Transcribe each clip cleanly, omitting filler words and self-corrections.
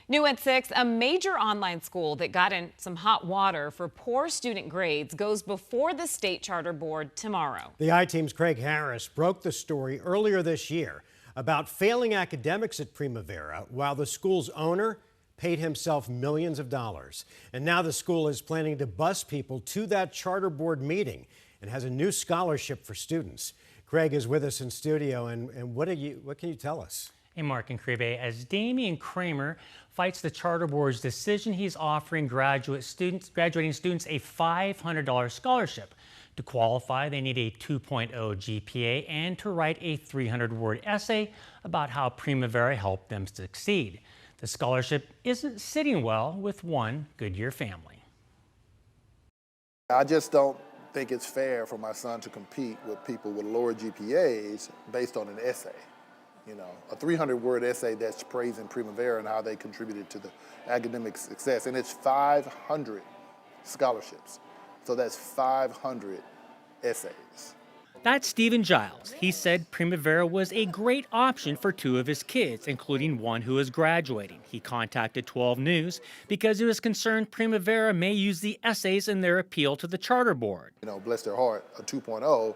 New at 6, a major online school that got in some hot water for poor student grades goes before the state charter board tomorrow. The I-Team's Craig Harris broke the story earlier this year about failing academics at Primavera while the school's owner paid himself millions of dollars. And now the school is planning to bus people to that charter board meeting and has a new scholarship for students. Craig is with us in studio, and what can you tell us? Hey, Mark and Kribe, as Damian Kramer fights the charter board's decision, he's offering graduating students a $500 scholarship. To qualify, they need a 2.0 GPA and to write a 300-word essay about how Primavera helped them succeed. The scholarship isn't sitting well with one Goodyear family. I just don't think it's fair for my son to compete with people with lower GPAs based on an essay. You know, a 300-word essay that's praising Primavera and how they contributed to the academic success. And it's 500 scholarships. So that's 500 essays. That's Stephen Giles. He said Primavera was a great option for two of his kids, including one who is graduating. He contacted 12 News because he was concerned Primavera may use the essays in their appeal to the charter board. You know, bless their heart, a 2.0,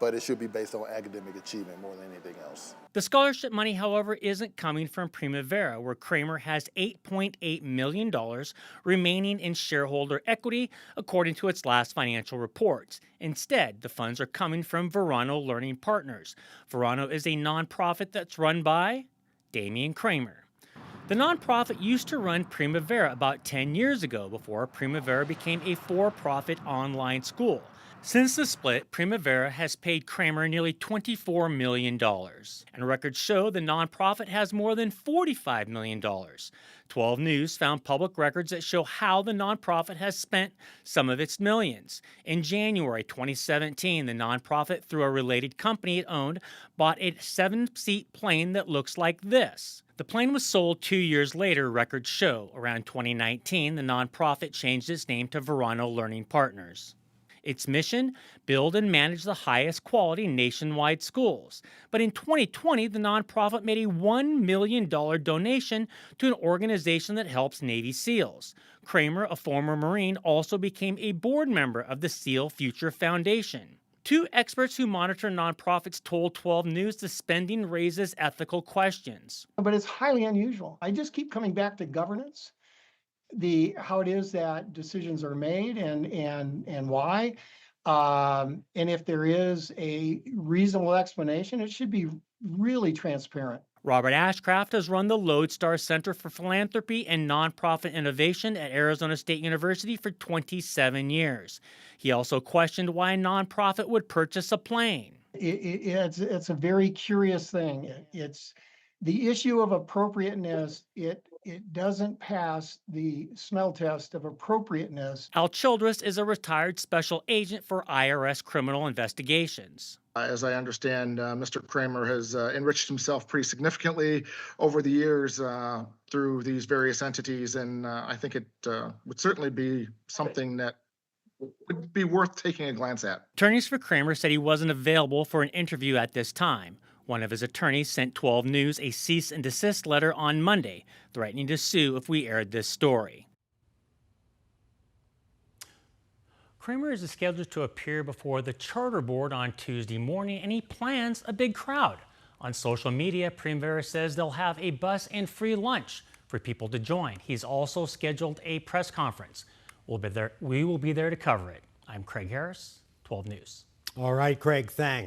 but it should be based on academic achievement more than anything else. The scholarship money, however, isn't coming from Primavera, where Kramer has $8.8 million remaining in shareholder equity, according to its last financial reports. Instead, the funds are coming from Verano Learning Partners. Verano is a nonprofit that's run by Damian Kramer. The nonprofit used to run Primavera about 10 years ago, before Primavera became a for-profit online school. Since the split, Primavera has paid Kramer nearly $24 million. And records show the nonprofit has more than $45 million. 12 News found public records that show how the nonprofit has spent some of its millions. In January 2017, the nonprofit, through a related company it owned, bought a 7-seat plane that looks like this. The plane was sold 2 years later, records show. Around 2019, the nonprofit changed its name to Verano Learning Partners. Its mission, build and manage the highest quality nationwide schools. But in 2020, the nonprofit made a $1 million donation to an organization that helps Navy SEALs. Kramer, a former Marine, also became a board member of the SEAL Future Foundation. Two experts who monitor nonprofits told 12 News the spending raises ethical questions. But it's highly unusual. I just keep coming back to governance. How it is that decisions are made and why. And if there is a reasonable explanation, it should be really transparent. Robert Ashcraft has run the Lodestar Center for Philanthropy and Nonprofit Innovation at Arizona State University for 27 years. He also questioned why a nonprofit would purchase a plane. It's a very curious thing. It's the issue of appropriateness. It doesn't pass the smell test of appropriateness. Al Childress is a retired special agent for IRS criminal investigations. As I understand, Mr. Kramer has enriched himself pretty significantly over the years through these various entities, and I think it would certainly be something that would be worth taking a glance at. Attorneys for Kramer said he wasn't available for an interview at this time. One of his attorneys sent 12 News a cease and desist letter on Monday, threatening to sue if we aired this story. Kramer is scheduled to appear before the charter board on Tuesday morning, and he plans a big crowd. On social media, Primavera says they'll have a bus and free lunch for people to join. He's also scheduled a press conference. We will be there to cover it. I'm Craig Harris, 12 News. All right, Craig, thanks.